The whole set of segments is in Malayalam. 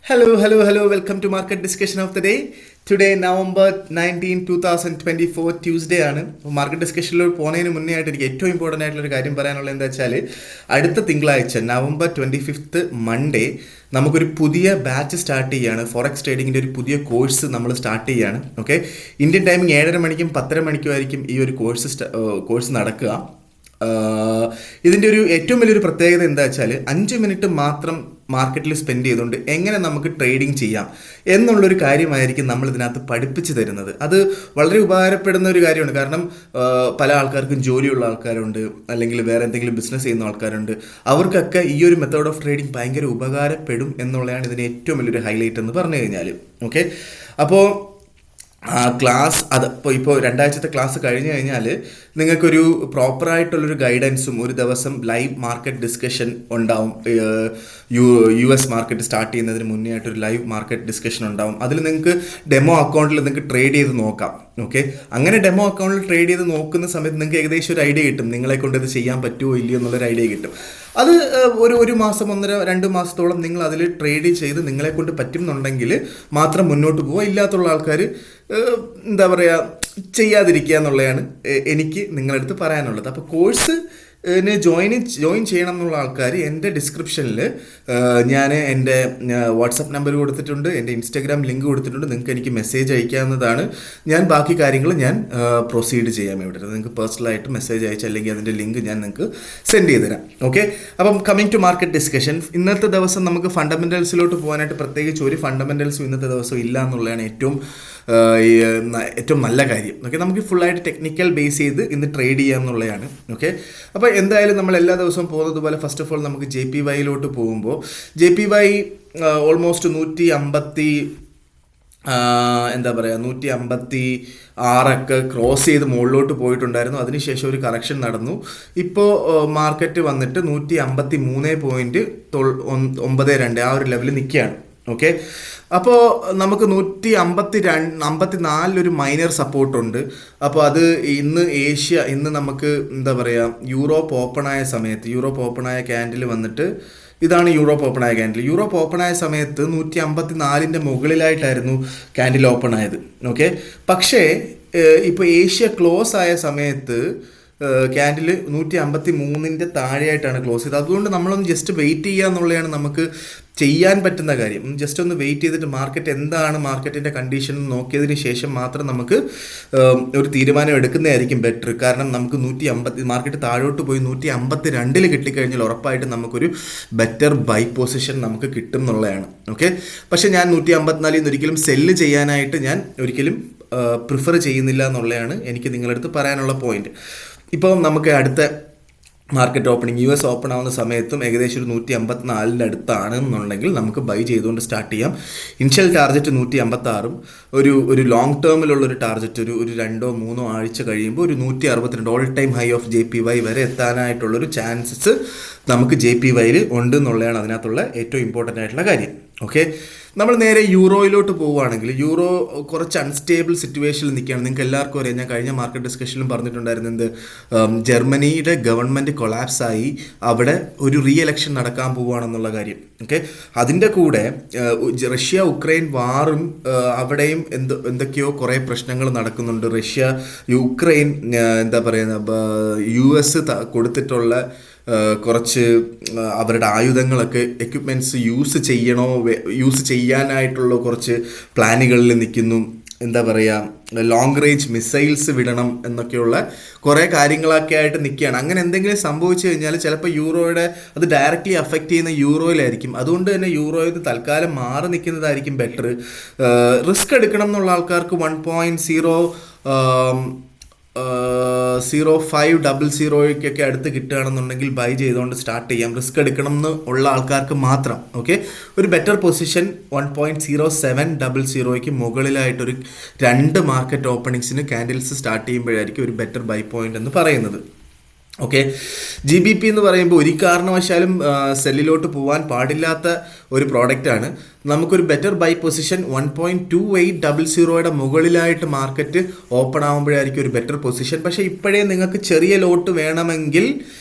Hello. Welcome to Market Discussion of the Day. Today, November 19, 2024, Tuesday ആണ്. മാർക്കറ്റ് ഡിസ്കഷനിലോട്ട് പോകുന്നതിന് മുന്നേ ആയിട്ട് എനിക്ക് ഏറ്റവും ഇമ്പോർട്ടൻ്റ് ആയിട്ടുള്ളൊരു കാര്യം പറയാനുള്ളത് എന്താ വെച്ചാൽ അടുത്ത തിങ്കളാഴ്ച നവംബർ 25 മൺഡേ നമുക്കൊരു പുതിയ ബാച്ച് സ്റ്റാർട്ട് ചെയ്യുകയാണ്. ഫോറക്സ് ട്രേഡിങ്ങിൻ്റെ ഒരു പുതിയ കോഴ്സ് നമ്മൾ സ്റ്റാർട്ട് ചെയ്യുകയാണ്. ഓക്കെ, ഇന്ത്യൻ ടൈമിംഗ് 7:30 മണിക്കും 10:30 മണിക്കും ആയിരിക്കും ഈ ഒരു കോഴ്സ് നടക്കുക. ഇതിൻ്റെ ഒരു ഏറ്റവും വലിയൊരു പ്രത്യേകത എന്താ വെച്ചാൽ 5 മിനിറ്റ് മാത്രം മാർക്കറ്റിൽ സ്പെൻഡ് ചെയ്തുകൊണ്ട് എങ്ങനെ നമുക്ക് ട്രേഡിംഗ് ചെയ്യാം എന്നുള്ളൊരു കാര്യമായിരിക്കും നമ്മൾ ഇതിനകത്ത് പഠിപ്പിച്ചു തരുന്നത്. അത് വളരെ ഉപകാരപ്പെടുന്ന ഒരു കാര്യമാണ്. കാരണം പല ആൾക്കാർക്കും ജോലിയുള്ള ആൾക്കാരുണ്ട്, അല്ലെങ്കിൽ വേറെ എന്തെങ്കിലും ബിസിനസ് ചെയ്യുന്ന ആൾക്കാരുണ്ട്. അവർക്കൊക്കെ ഈ ഒരു മെത്തേഡ് ഓഫ് ട്രേഡിംഗ് ഭയങ്കര ഉപകാരപ്പെടും എന്നുള്ളതാണ് ഇതിന് ഏറ്റവും വലിയൊരു ഹൈലൈറ്റ് എന്ന് പറഞ്ഞു കഴിഞ്ഞാൽ. ഓക്കെ, അപ്പോൾ ക്ലാസ് ഇപ്പോൾ 2 ആഴ്ചത്തെ ക്ലാസ് കഴിഞ്ഞ് കഴിഞ്ഞാൽ നിങ്ങൾക്കൊരു പ്രോപ്പറായിട്ടുള്ളൊരു ഗൈഡൻസും ഒരു ദിവസം ലൈവ് മാർക്കറ്റ് ഡിസ്കഷൻ ഉണ്ടാവും. US മാർക്കറ്റ് സ്റ്റാർട്ട് ചെയ്യുന്നതിന് മുന്നേ ആയിട്ടൊരു ലൈവ് മാർക്കറ്റ് ഡിസ്കഷൻ ഉണ്ടാവും. അതിൽ നിങ്ങൾക്ക് ഡെമോ അക്കൗണ്ടിൽ നിങ്ങൾക്ക് ട്രേഡ് ചെയ്ത് നോക്കാം. ഓക്കെ, അങ്ങനെ ഡെമോ അക്കൗണ്ടിൽ ട്രേഡ് ചെയ്ത് നോക്കുന്ന സമയത്ത് നിങ്ങൾക്ക് ഏകദേശം ഒരു ഐഡിയ കിട്ടും, നിങ്ങളെ കൊണ്ട് ഇത് ചെയ്യാൻ പറ്റുമോ ഇല്ലയോ എന്നുള്ളൊരു ഐഡിയ കിട്ടും. അത് ഒരു മാസം 1.5-2 മാസത്തോളം നിങ്ങൾ അതിൽ ട്രേഡ് ചെയ്ത് നിങ്ങളെ കൊണ്ട് പറ്റുന്നുണ്ടെങ്കിൽ മാത്രം മുന്നോട്ട് പോവുക. ഇല്ലാത്തുള്ള ആൾക്കാർ എന്താ പറയുക, ചെയ്യാതിരിക്കുക എന്നുള്ളതാണ് എനിക്ക് നിങ്ങളടുത്ത് പറയാനുള്ളത്. അപ്പോൾ കോഴ്സ് ജോയിൻ ചെയ്യണം എന്നുള്ള ആൾക്കാർ എൻ്റെ ഡിസ്ക്രിപ്ഷനിൽ ഞാൻ എൻ്റെ വാട്സപ്പ് നമ്പർ കൊടുത്തിട്ടുണ്ട്, എൻ്റെ ഇൻസ്റ്റാഗ്രാം ലിങ്ക് കൊടുത്തിട്ടുണ്ട്. നിങ്ങൾക്ക് എനിക്ക് മെസ്സേജ് അയക്കാവുന്നതാണ്. ഞാൻ ബാക്കി കാര്യങ്ങൾ പ്രൊസീഡ് ചെയ്യാം. ഇവിടെ നിങ്ങൾക്ക് പേഴ്സണലായിട്ട് മെസ്സേജ് അയച്ചാൽ അല്ലെങ്കിൽ അതിൻ്റെ ലിങ്ക് ഞാൻ നിങ്ങൾക്ക് സെൻഡ് ചെയ്ത് തരാം. ഓക്കെ, അപ്പം കമ്മിങ് ടു മാർക്കറ്റ് ഡിസ്കഷൻ. ഇന്നത്തെ ദിവസം നമുക്ക് ഫണ്ടമെൻ്റൽസിലോട്ട് പോകാനായിട്ട് പ്രത്യേകിച്ച് ഒരു ഫണ്ടമെൻ്റൽസും ഇന്നത്തെ ദിവസം ഇല്ല എന്നുള്ളതാണ് ഏറ്റവും നല്ല കാര്യം. ഓക്കെ, നമുക്ക് ഫുള്ളായിട്ട് ടെക്നിക്കൽ ബേസ് ചെയ്ത് ഇന്ന് ട്രേഡ് ചെയ്യുക എന്നുള്ളതാണ്. ഓക്കെ, അപ്പോൾ എന്തായാലും നമ്മൾ എല്ലാ ദിവസവും പോകുന്നത് പോലെ ഫസ്റ്റ് ഓഫ് ഓൾ നമുക്ക് JPY പോകുമ്പോൾ JPY ഓൾമോസ്റ്റ് 156 ക്രോസ് ചെയ്ത് മുകളിലോട്ട് പോയിട്ടുണ്ടായിരുന്നു. അതിനുശേഷം ഒരു കറക്ഷൻ നടന്നു. ഇപ്പോൾ മാർക്കറ്റ് വന്നിട്ട് 153.92 ആ ഒരു ലെവലിൽ നിൽക്കുകയാണ്. ഓക്കെ, അപ്പോൾ നമുക്ക് 154 ഒരു മൈനർ സപ്പോർട്ടുണ്ട്. അപ്പോൾ അത് ഇന്ന് നമുക്ക് എന്താ പറയുക, യൂറോപ്പ് ഓപ്പണായ ക്യാൻഡിൽ വന്നിട്ട് ഇതാണ് യൂറോപ്പ് ഓപ്പണായ ക്യാൻഡിൽ. യൂറോപ്പ് ഓപ്പണായ സമയത്ത് 154 മുകളിലായിട്ടായിരുന്നു ക്യാൻഡിൽ ഓപ്പൺ ആയത്. ഓക്കെ, പക്ഷേ ഇപ്പോൾ ഏഷ്യ ക്ലോസ് ആയ സമയത്ത് ക്യാൻഡിൽ 153 താഴെയായിട്ടാണ് ക്ലോസ് ചെയ്തത്. അതുകൊണ്ട് നമ്മളൊന്ന് ജസ്റ്റ് വെയിറ്റ് ചെയ്യുക എന്നുള്ളതാണ് നമുക്ക് ചെയ്യാൻ പറ്റുന്ന കാര്യം. ജസ്റ്റ് ഒന്ന് വെയിറ്റ് ചെയ്തിട്ട് മാർക്കറ്റിൻ്റെ കണ്ടീഷൻ നോക്കിയതിന് ശേഷം മാത്രം നമുക്ക് ഒരു തീരുമാനം എടുക്കുന്നതായിരിക്കും ബെറ്റർ. കാരണം നമുക്ക് 150 മാർക്കറ്റ് താഴോട്ട് പോയി 152 കിട്ടിക്കഴിഞ്ഞാൽ ഉറപ്പായിട്ട് നമുക്കൊരു ബെറ്റർ ബൈ പൊസിഷൻ നമുക്ക് കിട്ടും എന്നുള്ളതാണ്. ഓക്കെ, പക്ഷേ ഞാൻ 154 ഒരിക്കലും സെല്ല് ചെയ്യാനായിട്ട് ഞാൻ ഒരിക്കലും പ്രിഫർ ചെയ്യുന്നില്ല എന്നുള്ളതാണ് എനിക്ക് നിങ്ങളടുത്ത് പറയാനുള്ള പോയിന്റ്. ഇപ്പോൾ നമുക്ക് അടുത്ത മാർക്കറ്റ് ഓപ്പണിംഗ് US ഓപ്പൺ ആവുന്ന സമയത്തും ഏകദേശം ഒരു 154 അടുത്താണ് എന്നുണ്ടെങ്കിൽ നമുക്ക് ബൈ ചെയ്തുകൊണ്ട് സ്റ്റാർട്ട് ചെയ്യാം. ഇനിഷ്യൽ ടാർഗറ്റ് 156, ഒരു ലോങ് ടേമിലുള്ളൊരു ടാർഗറ്റ് ഒരു 2-3 ആഴ്ച കഴിയുമ്പോൾ ഒരു 162 all time high of JPY വരെ എത്താനായിട്ടുള്ളൊരു ചാൻസസ് നമുക്ക് JPYയിൽ ഉണ്ട് എന്നുള്ളതാണ് അതിനകത്തുള്ള ഏറ്റവും ഇമ്പോർട്ടൻ്റ് ആയിട്ടുള്ള കാര്യം. ഓക്കെ, നമ്മൾ നേരെ യൂറോയിലോട്ട് പോവുകയാണെങ്കിൽ യൂറോ കുറച്ച് അൺസ്റ്റേബിൾ സിറ്റുവേഷനിൽ നിൽക്കുകയാണ്. നിങ്ങൾക്ക് എല്ലാവർക്കും അറിയാം, ഞാൻ കഴിഞ്ഞ മാർക്കറ്റ് ഡിസ്കഷനിലും പറഞ്ഞിട്ടുണ്ടായിരുന്നത് ജർമ്മനിയുടെ ഗവൺമെൻറ് കൊളാപ്സായി അവിടെ ഒരു റീ എലക്ഷൻ നടക്കാൻ പോവുകയാണെന്നുള്ള കാര്യം. ഓക്കെ, അതിൻ്റെ കൂടെ റഷ്യ-ഉക്രൈൻ വാറും അവിടെയും എന്തൊക്കെയോ കുറേ പ്രശ്നങ്ങൾ നടക്കുന്നുണ്ട്. യുക്രൈൻ എന്താ പറയുക, US കൊടുത്തിട്ടുള്ള കുറച്ച് അവരുടെ ആയുധങ്ങളൊക്കെ എക്യുപ്മെൻറ്റ്സ് യൂസ് ചെയ്യാനായിട്ടുള്ള കുറച്ച് പ്ലാനുകളിൽ നിൽക്കുന്നു. എന്താ പറയുക, ലോങ് റേഞ്ച് മിസൈൽസ് വിടണം എന്നൊക്കെയുള്ള കുറേ കാര്യങ്ങളൊക്കെ ആയിട്ട് നിൽക്കുകയാണ്. അങ്ങനെ എന്തെങ്കിലും സംഭവിച്ചു കഴിഞ്ഞാൽ ചിലപ്പോൾ അത് ഡയറക്റ്റ്ലി അഫക്റ്റ് ചെയ്യുന്ന യൂറോയിലായിരിക്കും. അതുകൊണ്ട് തന്നെ യൂറോയിൽ തൽക്കാലം മാറി നിൽക്കുന്നതായിരിക്കും ബെറ്റർ. റിസ്ക് എടുക്കണം എന്നുള്ള ആൾക്കാർക്ക് 1.0500 അടുത്ത് കിട്ടുകയാണെന്നുണ്ടെങ്കിൽ ബൈ ചെയ്തുകൊണ്ട് സ്റ്റാർട്ട് ചെയ്യാം. റിസ്ക് എടുക്കണം എന്ന് ഉള്ള ആൾക്കാർക്ക് മാത്രം. ഓക്കെ, ഒരു ബെറ്റർ പൊസിഷൻ 1.0700 മുകളിലായിട്ടൊരു 2 മാർക്കറ്റ് ഓപ്പണിങ്സിന് ക്യാൻഡിൽസ് സ്റ്റാർട്ട് ചെയ്യുമ്പോഴായിരിക്കും ഒരു ബെറ്റർ ബൈ പോയിന്റ് എന്ന് പറയുന്നത്. ഓക്കെ, GBP എന്ന് പറയുമ്പോൾ ഒരു കാരണവശാലും സെല്ലിലോട്ട് പോകാൻ പാടില്ലാത്ത ഒരു പ്രോഡക്റ്റാണ്. നമുക്കൊരു ബെറ്റർ ബൈ പൊസിഷൻ 1.2800 മുകളിലായിട്ട് മാർക്കറ്റ് ഓപ്പൺ ആകുമ്പോഴായിരിക്കും ഒരു ബെറ്റർ പൊസിഷൻ. പക്ഷേ ഇപ്പോഴേ നിങ്ങൾക്ക് ചെറിയ ലോട്ട് വേണമെങ്കിൽ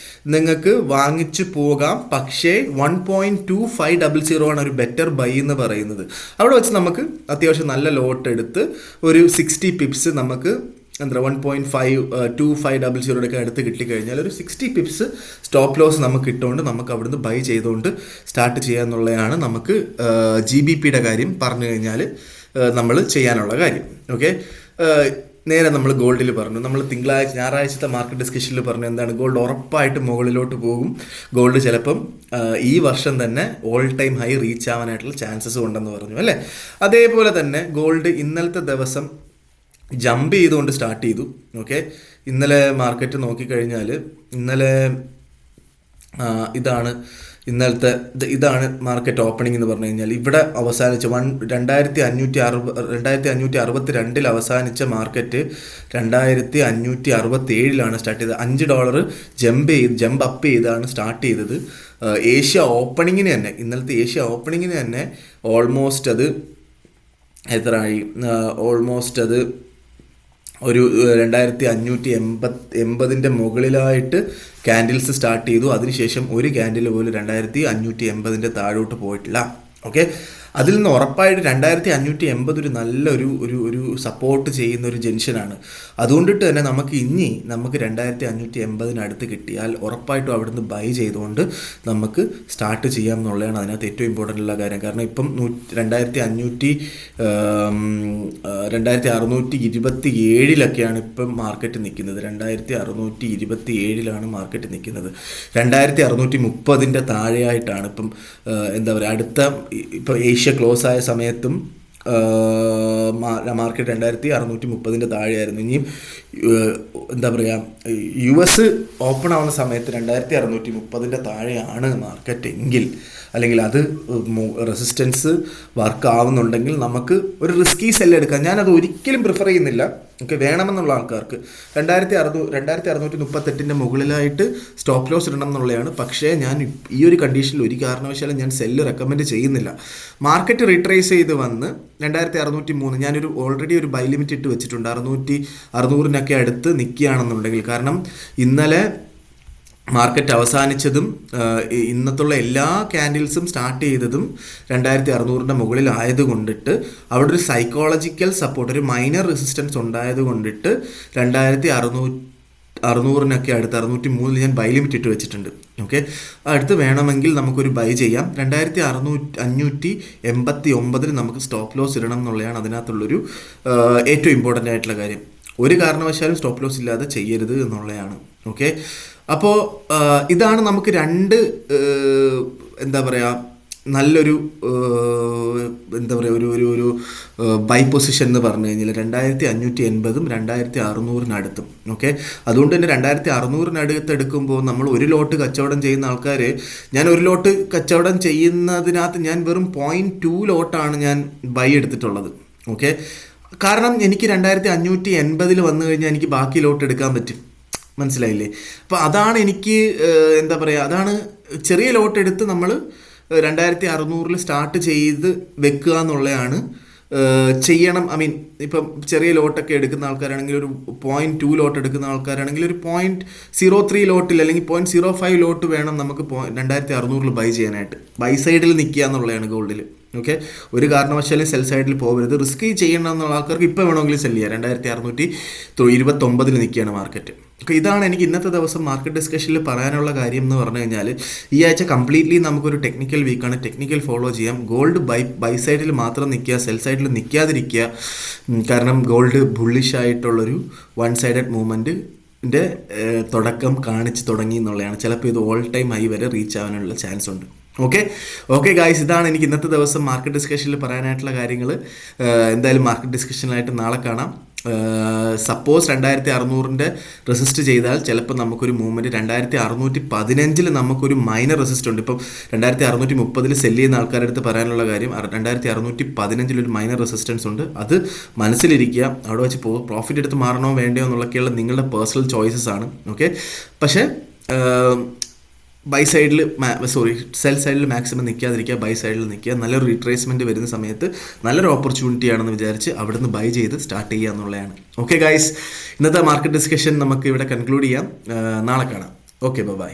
നിങ്ങൾക്ക് വാങ്ങിച്ചു പോകാം. പക്ഷേ 1.2500 ആണ് ഒരു ബെറ്റർ ബൈ എന്ന് പറയുന്നത്. അവിടെ വെച്ച് നമുക്ക് അത്യാവശ്യം നല്ല ലോട്ട് എടുത്ത് ഒരു 60 പിപ്സ് നമുക്ക് 1.2500 ഒക്കെ അടുത്ത് കിട്ടിക്കഴിഞ്ഞാൽ ഒരു 60 പിപ്സ് സ്റ്റോപ്പ് ലോസ് നമുക്ക് ഇട്ടുകൊണ്ട് നമുക്ക് അവിടുന്ന് ബൈ ചെയ്തുകൊണ്ട് സ്റ്റാർട്ട് ചെയ്യാന്നുള്ളതാണ് നമുക്ക് GBPയുടെ കാര്യം പറഞ്ഞു കഴിഞ്ഞാൽ നമ്മൾ ചെയ്യാനുള്ള കാര്യം. ഓക്കെ, നേരെ നമ്മൾ ഗോൾഡിൽ പറഞ്ഞു. നമ്മൾ ഞായറാഴ്ചത്തെ മാർക്കറ്റ് ഡിസ്കഷനിൽ പറഞ്ഞു എന്താണ്, ഗോൾഡ് ഉറപ്പായിട്ട് മുകളിലോട്ട് പോകും. ഗോൾഡ് ചിലപ്പം ഈ വർഷം തന്നെ ഓൾ ടൈം ഹൈ റീച്ച് ആവാനായിട്ടുള്ള ചാൻസസ് ഉണ്ടെന്ന് പറഞ്ഞു അല്ലേ. അതേപോലെ തന്നെ ഗോൾഡ് ഇന്നലത്തെ ദിവസം ജമ്പ് ചെയ്തുകൊണ്ട് സ്റ്റാർട്ട് ചെയ്തു. ഓക്കെ, ഇന്നലെ മാർക്കറ്റ് നോക്കിക്കഴിഞ്ഞാൽ ഇതാണ് മാർക്കറ്റ് ഓപ്പണിംഗ് എന്ന് പറഞ്ഞു കഴിഞ്ഞാൽ ഇവിടെ അവസാനിച്ച 2562 അവസാനിച്ച മാർക്കറ്റ് 2567 സ്റ്റാർട്ട് ചെയ്തത്. $5 ജമ്പ് അപ്പ് ചെയ്താണ് സ്റ്റാർട്ട് ചെയ്തത്. ഏഷ്യ ഓപ്പണിങ്ങിന് തന്നെ, ഇന്നലത്തെ ഏഷ്യ ഓപ്പണിങ്ങിന് തന്നെ ഓൾമോസ്റ്റ് അത് എത്രയായി, ഓൾമോസ്റ്റ് അത് ഒരു 2580 മുകളിലായിട്ട് ക്യാൻഡിൽസ് സ്റ്റാർട്ട് ചെയ്തു. അതിനുശേഷം ഒരു ക്യാൻഡിൽ പോലും 2580 താഴോട്ട് പോയിട്ടില്ല. ഓക്കെ, അതിൽ നിന്ന് ഉറപ്പായിട്ട് 2580 ഒരു നല്ലൊരു ഒരു സപ്പോർട്ട് ചെയ്യുന്ന ഒരു ജംഗ്ഷനാണ്. അതുകൊണ്ടിട്ട് തന്നെ നമുക്ക് 2580 അടുത്ത് കിട്ടിയാൽ ഉറപ്പായിട്ടും അവിടുന്ന് ബൈ ചെയ്തുകൊണ്ട് നമുക്ക് സ്റ്റാർട്ട് ചെയ്യാം എന്നുള്ളതാണ് അതിനകത്ത് ഏറ്റവും ഇമ്പോർട്ടൻ്റ് ഉള്ള കാര്യം. കാരണം ഇപ്പം 2627 ഇപ്പം മാർക്കറ്റ് നിൽക്കുന്നത്. 2627 മാർക്കറ്റ് നിൽക്കുന്നത്. 2630 താഴെയായിട്ടാണ് ഇപ്പം എന്താ പറയുക, അടുത്ത ഇപ്പോൾ ഏഷ്യ ക്ലോസ് ആയ സമയത്തും മാർക്കറ്റ് 2630 താഴെയായിരുന്നു. ഇനിയും എന്താ പറയുക, US ഓപ്പൺ ആവുന്ന സമയത്ത് 2630 താഴെയാണ് മാർക്കറ്റ് എങ്കിൽ, അല്ലെങ്കിൽ അത് റെസിസ്റ്റൻസ് വർക്ക് ആവുന്നുണ്ടെങ്കിൽ നമുക്ക് ഒരു റിസ്കി സെല്ല് എടുക്കാം. ഞാനത് ഒരിക്കലും പ്രിഫർ ചെയ്യുന്നില്ല. ഓക്കെ, വേണമെന്നുള്ള ആൾക്കാർക്ക് 2638 മുകളിലായിട്ട് സ്റ്റോപ്പ് ലോസ് ഇടണം എന്നുള്ളതാണ്. പക്ഷേ ഞാൻ ഈ ഒരു കണ്ടീഷനിൽ ഒരു കാരണവശാലും ഞാൻ സെല്ല് റെക്കമെൻഡ് ചെയ്യുന്നില്ല. മാർക്കറ്റ് റീട്രേസ് ചെയ്ത് വന്ന് 2603 ഞാനൊരു ഓൾറെഡി ഒരു ബൈ ലിമിറ്റ് ഇട്ട് വെച്ചിട്ടുണ്ട്. 600 അടുത്ത് നിൽക്കുകയാണെന്നുണ്ടെങ്കിൽ, കാരണം ഇന്നലെ മാർക്കറ്റ് അവസാനിച്ചതും ഇന്നത്തുള്ള എല്ലാ ക്യാൻഡിൽസും സ്റ്റാർട്ട് ചെയ്തതും 2600 മുകളിലായത് കൊണ്ടിട്ട് അവിടെ ഒരു സൈക്കോളജിക്കൽ സപ്പോർട്ട്, ഒരു മൈനർ റെസിസ്റ്റൻസ് ഉണ്ടായത് കൊണ്ടിട്ട് 2600 അടുത്ത് 603 ഞാൻ ബൈ ലിമിറ്റ് ഇട്ട് വെച്ചിട്ടുണ്ട്. ഓക്കെ, അടുത്ത് വേണമെങ്കിൽ നമുക്കൊരു ബൈ ചെയ്യാം. 2589 നമുക്ക് സ്റ്റോപ്പ് ലോസ് ഇടണം എന്നുള്ളതാണ് അതിനകത്തുള്ളൊരു ഏറ്റവും ഇമ്പോർട്ടൻ്റ് ആയിട്ടുള്ള കാര്യം. ഒരു കാരണവശാലും സ്റ്റോപ്പ് ലോസ് ഇല്ലാതെ ചെയ്യരുത് എന്നുള്ളതാണ്. ഓക്കെ, അപ്പോൾ ഇതാണ് നമുക്ക് രണ്ട് എന്താ പറയുക, നല്ലൊരു എന്താ പറയുക, ഒരു ബൈ പൊസിഷൻ എന്ന് പറഞ്ഞു കഴിഞ്ഞാൽ 2580 2600 ഓക്കെ, അതുകൊണ്ട് തന്നെ 2600 എടുക്കുമ്പോൾ നമ്മൾ ഒരു ലോട്ട് കച്ചവടം ചെയ്യുന്ന ആൾക്കാർ, ഞാൻ ഒരു ലോട്ട് കച്ചവടം ചെയ്യുന്നതിനകത്ത് ഞാൻ വെറും 0.2 ലോട്ടാണ് ഞാൻ ബൈ എടുത്തിട്ടുള്ളത്. ഓക്കെ, കാരണം എനിക്ക് 2580 വന്നു കഴിഞ്ഞാൽ എനിക്ക് ബാക്കി ലോട്ട് എടുക്കാൻ പറ്റും. മനസ്സിലായില്ലേ? അപ്പോൾ അതാണ് എനിക്ക് എന്താ പറയുക, അതാണ് ചെറിയ ലോട്ട് എടുത്ത് നമ്മൾ 2600 സ്റ്റാർട്ട് ചെയ്ത് വെക്കുക എന്നുള്ളതാണ് ചെയ്യണം. ഐ മീൻ, ഇപ്പം ചെറിയ ലോട്ടൊക്കെ എടുക്കുന്ന ആൾക്കാരാണെങ്കിൽ, ഒരു 0.2 ലോട്ട് എടുക്കുന്ന ആൾക്കാരാണെങ്കിൽ ഒരു 0.03 ലോട്ടിൽ അല്ലെങ്കിൽ 0.05 ലോട്ട് വേണം നമുക്ക് 2600 ബൈ ചെയ്യാനായിട്ട്. ബൈ സൈഡിൽ നിൽക്കുക എന്നുള്ളതാണ് ഗോൾഡിൽ. ഓക്കെ, ഒരു കാരണവശാലും സെൽ സൈഡിൽ പോകരുത്. റിസ്ക് ചെയ്യണം എന്നുള്ള ആൾക്കാർക്ക് ഇപ്പോൾ വേണമെങ്കിലും സെല് ചെയ്യാം. 2629 നിൽക്കുകയാണ് മാർക്കറ്റ്. ഓക്കെ, ഇതാണ് എനിക്ക് ഇന്നത്തെ ദിവസം മാർക്കറ്റ് ഡിസ്കഷനിൽ പറയാനുള്ള കാര്യം എന്ന് പറഞ്ഞു കഴിഞ്ഞാൽ, ഈ ആഴ്ച കംപ്ലീറ്റ്ലി നമുക്കൊരു ടെക്നിക്കൽ വീക്കാണ്. ടെക്നിക്കൽ ഫോളോ ചെയ്യാം. ഗോൾഡ് ബൈ സൈഡിൽ മാത്രം നിൽക്കുക, സെൽ സൈഡിൽ നിൽക്കാതിരിക്കുക. കാരണം ഗോൾഡ് ബുള്ളിഷ് ആയിട്ടുള്ളൊരു വൺ സൈഡഡ് മൂവ്മെൻറ്റിൻ്റെ തുടക്കം കാണിച്ച് തുടങ്ങി എന്നുള്ളതാണ്. ചിലപ്പോൾ ഇത് ഓൾ ടൈം ഹൈ വരെ റീച്ച് ആവാനുള്ള ചാൻസ് ഉണ്ട്. ഓക്കെ ഗായ്സ്, ഇതാണ് എനിക്ക് ഇന്നത്തെ ദിവസം മാർക്കറ്റ് ഡിസ്കഷനിൽ പറയാനായിട്ടുള്ള കാര്യങ്ങൾ. എന്തായാലും മാർക്കറ്റ് ഡിസ്കഷനിലായിട്ട് നാളെ കാണാം. സപ്പോസ് 2600 റെസിസ്റ്റ് ചെയ്താൽ ചിലപ്പോൾ നമുക്കൊരു മൂവ്മെൻറ്റ് 2615 നമുക്കൊരു മൈനർ റെസിസ്റ്റ് ഉണ്ട്. ഇപ്പം 2630 സെല്ല് ചെയ്യുന്ന ആൾക്കാരുടെ അടുത്ത് പറയാനുള്ള കാര്യം, 2615 ഒരു മൈനർ റെസിസ്റ്റൻസ് ഉണ്ട്. അത് മനസ്സിലിരിക്കുക. അവിടെ വെച്ച് പ്രോഫിറ്റ് എടുത്ത് മാറണോ വേണ്ടയോ എന്നുള്ളതൊക്കെയുള്ള നിങ്ങളുടെ പേഴ്സണൽ ചോയ്സസ് ആണ്. ഓക്കെ, പക്ഷേ ബൈ സൈഡിൽ സെൽ സൈഡിൽ മാക്സിമം നിൽക്കാതിരിക്കുക, ബൈ സൈഡിൽ നിൽക്കുക. നല്ലൊരു റീട്രേസ്മെൻറ്റ് വരുന്ന സമയത്ത് നല്ലൊരു ഓപ്പർച്യൂണിറ്റി ആണെന്ന് വിചാരിച്ച് അവിടുന്ന് ബൈ ചെയ്ത് സ്റ്റാർട്ട് ചെയ്യുക എന്നുള്ളതാണ്. ഓക്കെ ഗൈസ്, ഇന്നത്തെ മാർക്കറ്റ് ഡിസ്കഷൻ നമുക്ക് ഇവിടെ കൺക്ലൂഡ് ചെയ്യാം. നാളെ കാണാം. Okay, by.